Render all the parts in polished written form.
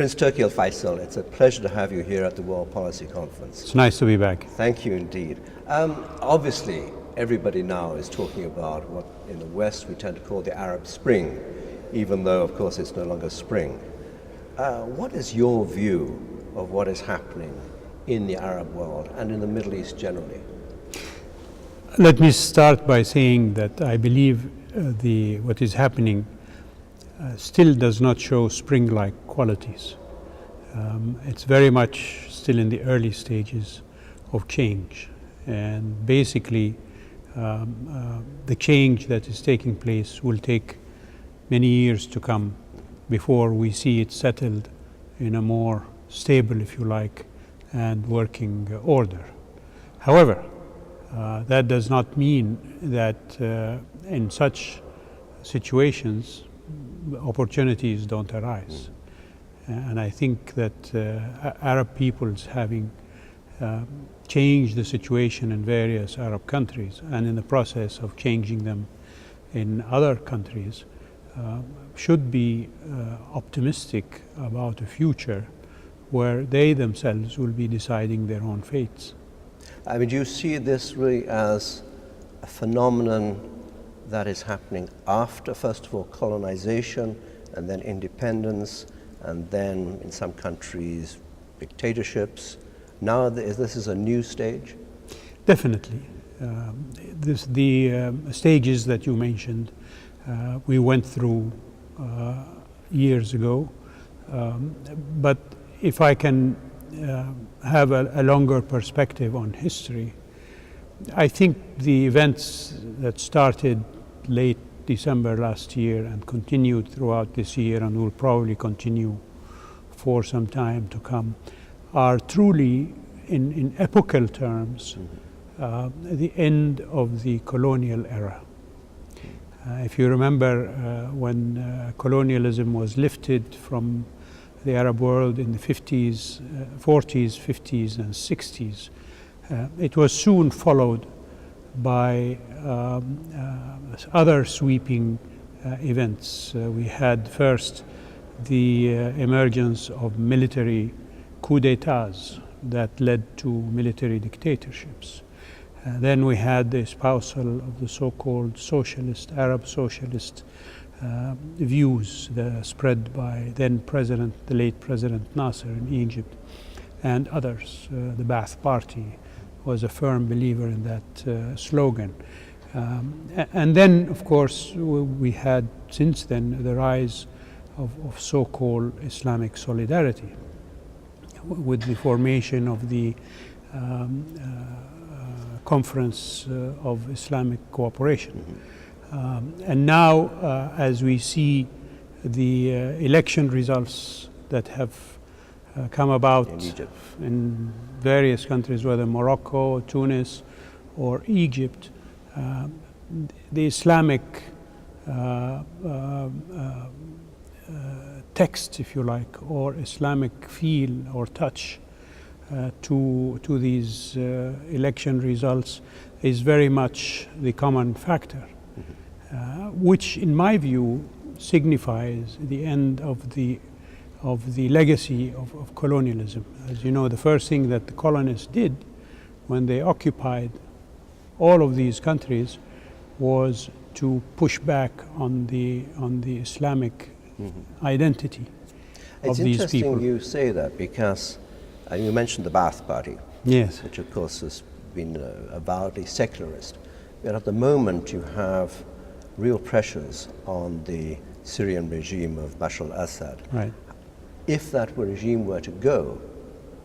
Prince Turki Al Faisal, it's a pleasure to have you here at the World Policy Conference. It's nice to be back. Thank you indeed. Obviously, everybody now is talking about what in the West we tend to call the Arab Spring, even though, of course, it's no longer spring. What is your view of what is happening in the Arab world and in the Middle East generally? Let me start by saying that I believe what is happening still does not show spring-like qualities. It's very much still in the early stages of change, and basically the change that is taking place will take many years to come before we see it settled in a more stable, if you like, and working order. However, that does not mean that in such situations opportunities don't arise. And I think that Arab peoples having changed the situation in various Arab countries and in the process of changing them in other countries should be optimistic about a future where they themselves will be deciding their own fates. I mean, do you see this really as a phenomenon that is happening after, first of all, colonization, and then independence, and then in some countries, dictatorships? Now this is a new stage? Definitely. The stages that you mentioned, we went through years ago, but if I can have a longer perspective on history, I think the events that started late December last year and continued throughout this year and will probably continue for some time to come are truly, in epochal terms, the end of the colonial era. If you remember when colonialism was lifted from the Arab world in the 40s, 50s and 60s, it was soon followed by other sweeping events. We had first the emergence of military coups d'etats that led to military dictatorships. Then we had the espousal of the so-called socialist, Arab socialist views spread by then President, the late President Nasser in Egypt and others. The Ba'ath Party was a firm believer in that slogan. And then, of course, we had since then the rise of so-called Islamic solidarity with the formation of the Conference of Islamic Cooperation. And now, as we see the election results that have come about in various countries, whether Morocco, Tunis, or Egypt, the Islamic text, if you like, or Islamic feel or touch to these election results is very much the common factor, which in my view signifies the end of the legacy of colonialism. As you know, the first thing that the colonists did when they occupied all of these countries was to push back on the Islamic identity of these people. It's interesting you say that, because you mentioned the Ba'ath Party, yes, which of course has been avowedly secularist. But at the moment you have real pressures on the Syrian regime of Bashar al-Assad. Right. If that regime were to go,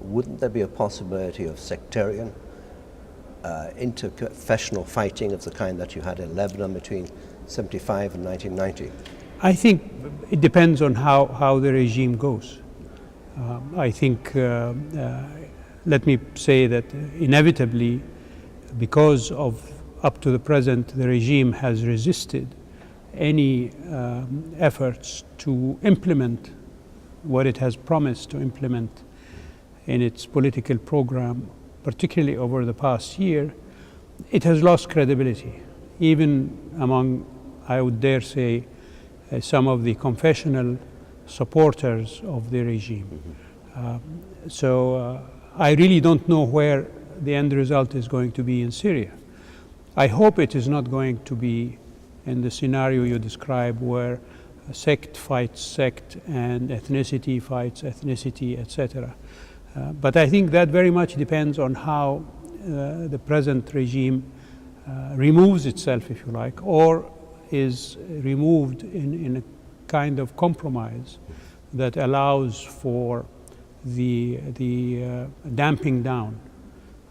wouldn't there be a possibility of sectarian, interconfessional fighting of the kind that you had in Lebanon between 1975 and 1990? I think it depends on how the regime goes. I think, let me say that inevitably, because of up to the present, the regime has resisted any efforts to implement what it has promised to implement in its political program, particularly over the past year. It has lost credibility, even among, I would dare say, some of the confessional supporters of the regime. So I really don't know where the end result is going to be in Syria. I hope it is not going to be in the scenario you describe, where sect fights sect and ethnicity fights ethnicity, etc. But I think that very much depends on how the present regime removes itself, if you like, or is removed in a kind of compromise that allows for the damping down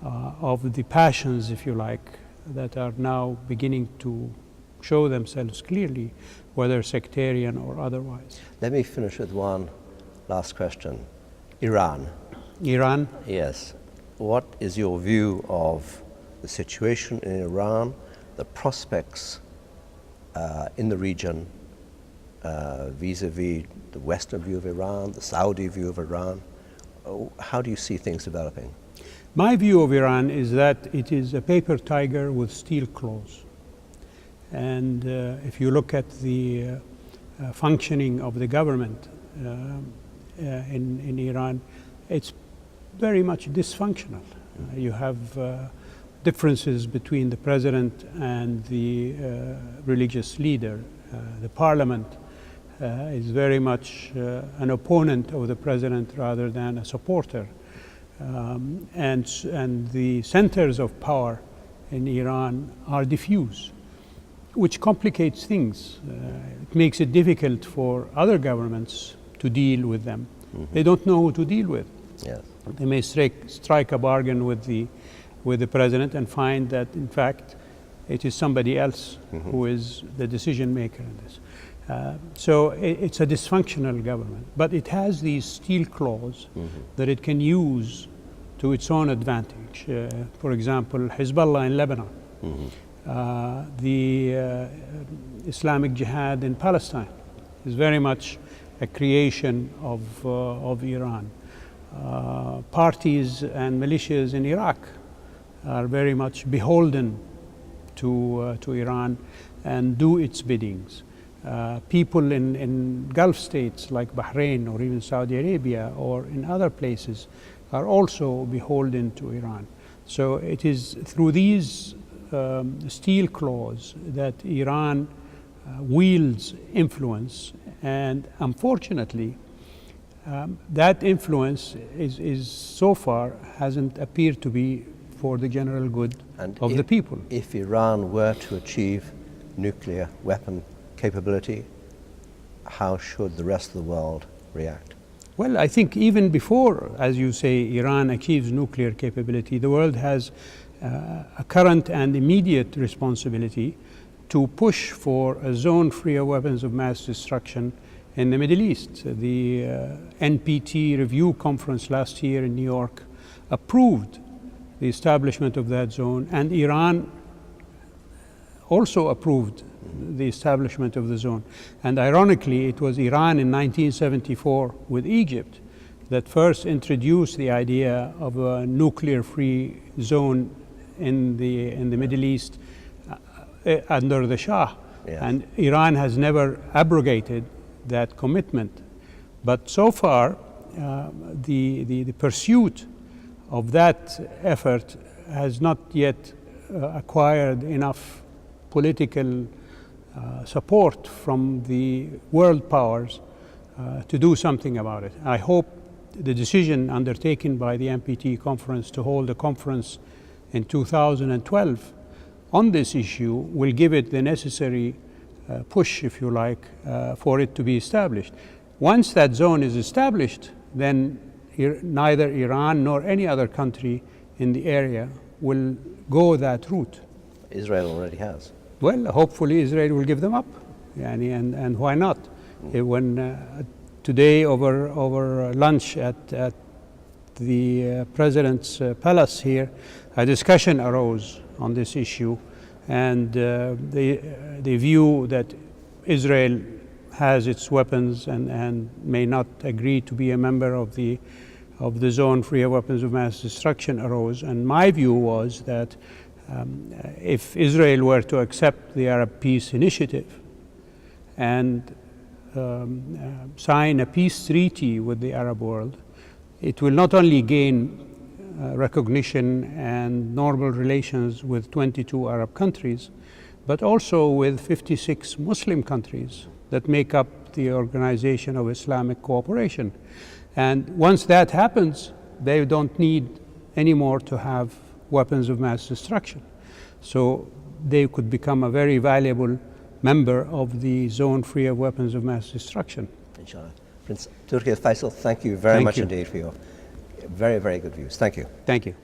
of the passions, if you like, that are now beginning to show themselves clearly, whether sectarian or otherwise. Let me finish with one last question. Iran. Iran? Yes. What is your view of the situation in Iran, the prospects in the region vis-a-vis the Western view of Iran, the Saudi view of Iran? How do you see things developing? My view of Iran is that it is a paper tiger with steel claws. And if you look at the functioning of the government in Iran, it's very much dysfunctional. You have differences between the president and the religious leader. The parliament is very much an opponent of the president rather than a supporter. And the centers of power in Iran are diffuse, which complicates things. It makes it difficult for other governments to deal with them. They don't know who to deal with. Yes. They may strike a bargain with the president and find that, in fact, it is somebody else who is the decision maker in this. So it's a dysfunctional government, but it has these steel claws that it can use to its own advantage. For example, Hezbollah in Lebanon, the Islamic Jihad in Palestine is very much a creation of Iran. Parties and militias in Iraq are very much beholden to Iran and do its biddings. People in Gulf states like Bahrain or even Saudi Arabia or in other places are also beholden to Iran. So it is through these steel claws that Iran wields influence, and unfortunately that influence is so far hasn't appeared to be for the general good of the people. If Iran were to achieve nuclear weapon capability, how should the rest of the world react? Well, I think even before, as you say, Iran achieves nuclear capability, the world has a current and immediate responsibility to push for a zone free of weapons of mass destruction in the Middle East. The NPT review conference last year in New York approved the establishment of that zone, and Iran also approved the establishment of the zone. And ironically, it was Iran in 1974 with Egypt that first introduced the idea of a nuclear-free zone in the Middle East under the Shah. Yes. And Iran has never abrogated that commitment. But so far, the pursuit of that effort has not yet acquired enough political support from the world powers to do something about it. I hope the decision undertaken by the NPT conference to hold a conference in 2012 on this issue will give it the necessary push, if you like, for it to be established. Once that zone is established, then neither Iran nor any other country in the area will go that route. Israel already has. Well, hopefully Israel will give them up, and why not? When today over lunch at the president's palace here, a discussion arose on this issue, and the view that Israel has its weapons and may not agree to be a member of the zone free of weapons of mass destruction arose. And my view was that if Israel were to accept the Arab Peace Initiative and sign a peace treaty with the Arab world, it will not only gain recognition and normal relations with 22 Arab countries, but also with 56 Muslim countries that make up the Organization of Islamic Cooperation. And once that happens, they don't need anymore to have weapons of mass destruction. So they could become a very valuable member of the zone free of weapons of mass destruction. Inshallah. Prince Turki Al Faisal, thank you very much indeed for your very, very good views. Thank you. Thank you.